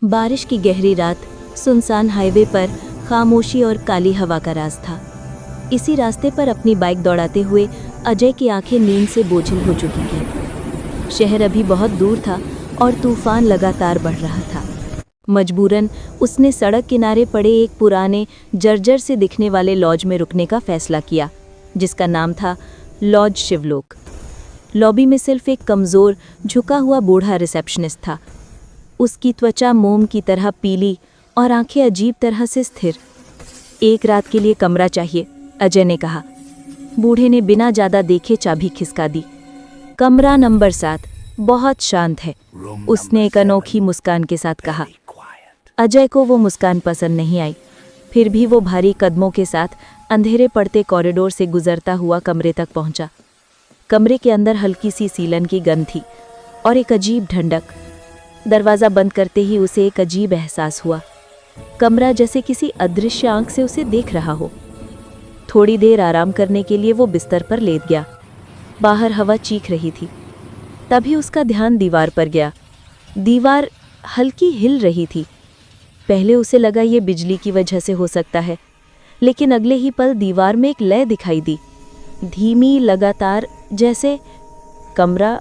बारिश की गहरी रात, सुनसान हाईवे पर खामोशी और काली हवा का राज था। इसी रास्ते पर अपनी बाइक दौड़ाते हुए अजय की आंखें नींद से बोझिल हो चुकी थीं। शहर अभी बहुत दूर था और तूफान लगातार बढ़ रहा था। मजबूरन उसने सड़क किनारे पड़े एक पुराने जर्जर से दिखने वाले लॉज में रुकने का फैसला किया, जिसका नाम था लॉज शिवलोक। लॉबी में सिर्फ एक कमज़ोर, झुका हुआ बूढ़ा रिसेप्शनिस्ट था। उसकी त्वचा मोम की तरह पीली और आंखें अजीब तरह से स्थिर। एक रात के लिए कमरा चाहिए, अजय ने कहा। बूढ़े ने बिना ज़्यादा देखे चाबी खिसका दी। कमरा नंबर 7 बहुत शांत है, उसने एक अनोखी मुस्कान के साथ कहा। अजय को वो मुस्कान पसंद नहीं आई, फिर भी वो भारी कदमों के साथ अंधेरे पड़ते कॉरिडोर से गुजरता हुआ कमरे तक पहुंचा। कमरे के अंदर हल्की सी सीलन की गंध थी और एक अजीब ठंडक। दरवाज़ा बंद करते ही उसे एक अजीब एहसास हुआ। कमरा जैसे किसी अदृश्य आंख से उसे देख रहा हो। थोड़ी देर आराम करने के लिए वो बिस्तर पर लेट गया। बाहर हवा चीख रही थी। तभी उसका ध्यान दीवार पर गया। दीवार हल्की हिल रही थी। पहले उसे लगा ये बिजली की वजह से हो सकता है, लेकिन अगले ही पल दीवार में एक लय दिखाई दी, धीमी, लगातार, जैसे कमरा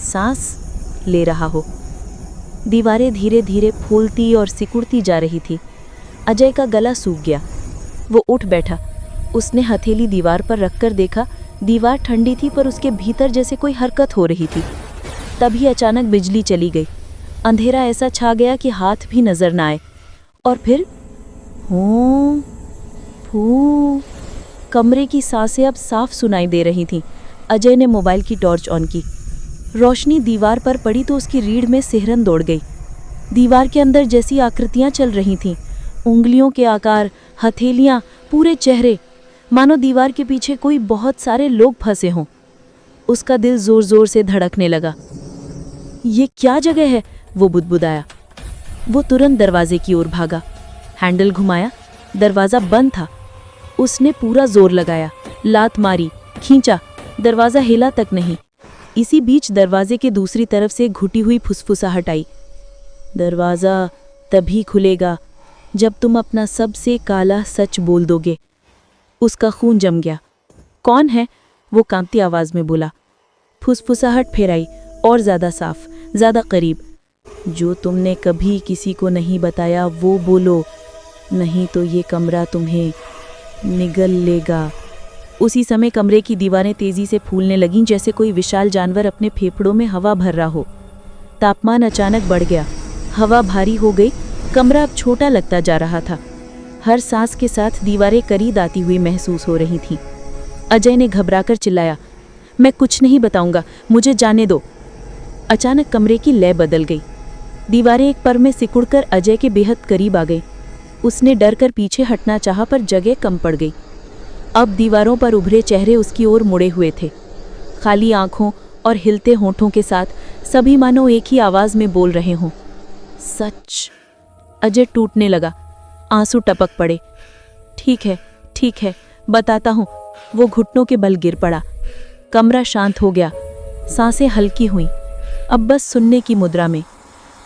सांस ले रहा हो। दीवारें धीरे धीरे फूलती और सिकुड़ती जा रही थी। अजय का गला सूख गया। वो उठ बैठा। उसने हथेली दीवार पर रखकर देखा। दीवार ठंडी थी, पर उसके भीतर जैसे कोई हरकत हो रही थी। तभी अचानक बिजली चली गई। अंधेरा ऐसा छा गया कि हाथ भी नजर न आए। और फिर हो फू, कमरे की सांसें अब साफ सुनाई दे रही थीं। अजय ने मोबाइल की टॉर्च ऑन की। रोशनी दीवार पर पड़ी तो उसकी रीढ़ में सिहरन दौड़ गई। दीवार के अंदर जैसी आकृतियां चल रही थीं, उंगलियों के आकार, हथेलियां, पूरे चेहरे, मानो दीवार के पीछे कोई बहुत सारे लोग फंसे हों। उसका दिल जोर जोर से धड़कने लगा। ये क्या जगह है? वो बुदबुदाया। वो तुरंत दरवाजे की ओर भागा। हैंडल घुमाया, दरवाज़ा बंद था। उसने पूरा जोर लगाया, लात मारी, खींचा, दरवाज़ा हिला तक नहीं। इसी बीच दरवाजे के दूसरी तरफ से घुटी हुई फुसफुसाहट आई। दरवाज़ा तभी खुलेगा जब तुम अपना सबसे काला सच बोल दोगे। उसका खून जम गया। कौन है? वो कांपती आवाज़ में बोला। फुसफुसाहट फिर आई, और ज़्यादा साफ, ज़्यादा करीब। जो तुमने कभी किसी को नहीं बताया वो बोलो, नहीं तो ये कमरा तुम्हें निगल लेगा। उसी समय कमरे की दीवारें तेजी से फूलने लगीं, जैसे कोई विशाल जानवर अपने फेफड़ों में हवा भर रहा हो। तापमान अचानक बढ़ गया। हवा भारी हो गई। कमरा अब छोटा लगता जा रहा था। हर सांस के साथ दीवारें करीब आती हुई महसूस हो रही थीं। अजय ने घबराकर चिल्लाया, मैं कुछ नहीं बताऊंगा, मुझे जाने दो। अचानक कमरे की लय बदल गई। दीवारें एक पल में सिकुड़कर अजय के बेहद करीब आ गई। उसने डर कर पीछे हटना चाहा, पर जगह कम पड़ गई। अब दीवारों पर उभरे चेहरे उसकी ओर मुड़े हुए थे, खाली आंखों और हिलते होंठों के साथ, सभी मानो एक ही आवाज में बोल रहे हों, सच। अजय टूटने लगा। आंसू टपक पड़े। ठीक है, बताता हूँ। वो घुटनों के बल गिर पड़ा। कमरा शांत हो गया। सांसें हल्की हुईं, अब बस सुनने की मुद्रा में।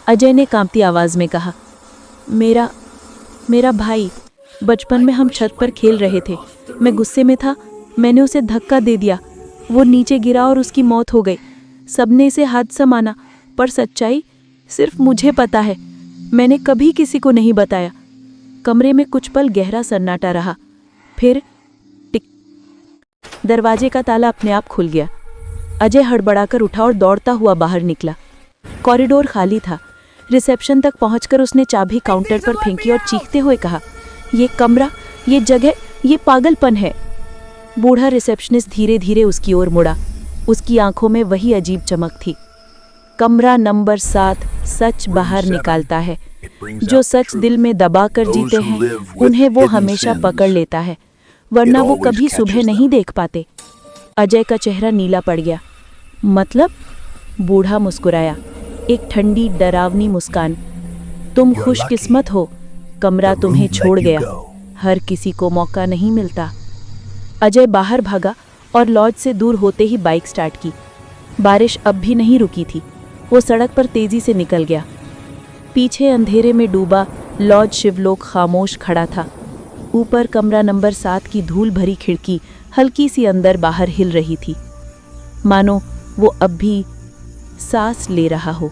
अजय ने कांपती आवाज में कहा, मेरा भाई, बचपन में हम छत पर खेल रहे थे। मैं गुस्से में था, मैंने उसे धक्का दे दिया। वो नीचे गिरा और उसकी मौत हो गई। सबने इसे हादसा माना, पर सच्चाई सिर्फ मुझे पता है। मैंने कभी किसी को नहीं बताया। कमरे में कुछ पल गहरा सन्नाटा रहा। फिर टिक, दरवाजे का ताला अपने आप खुल गया। अजय हड़बड़ाकर उठा और दौड़ता हुआ बाहर निकला। कॉरिडोर खाली था। रिसेप्शन तक पहुंचकर उसने चाबी काउंटर पर फेंकी और चीखते हुए कहा, ये कमरा, ये जगह, ये पागलपन है। बूढ़ा रिसेप्शनिस्ट धीरे धीरे उसकी ओर मुड़ा। उसकी आंखों में वही अजीब चमक थी। कमरा नंबर 7 सच बाहर निकालता है। जो सच दिल में दबा कर जीते हैं, उन्हें वो हमेशा पकड़ लेता है, वरना वो कभी सुबह नहीं देख पाते। अजय का चेहरा नीला पड़ गया। मतलब? बूढ़ा मुस्कुराया, एक ठंडी, डरावनी मुस्कान। तुम खुशकिस्मत हो, कमरा तुम्हें छोड़ गया। हर किसी को मौका नहीं मिलता। अजय बाहर भागा और लॉज से दूर होते ही बाइक स्टार्ट की। बारिश अब भी नहीं रुकी थी। वो सड़क पर तेजी से निकल गया। पीछे अंधेरे में डूबा लॉज शिवलोक खामोश खड़ा था। ऊपर कमरा नंबर 7 की धूल भरी खिड़की हल्की सी अंदर बाहर हिल रही थी, मानो वो अब भी सांस ले रहा हो।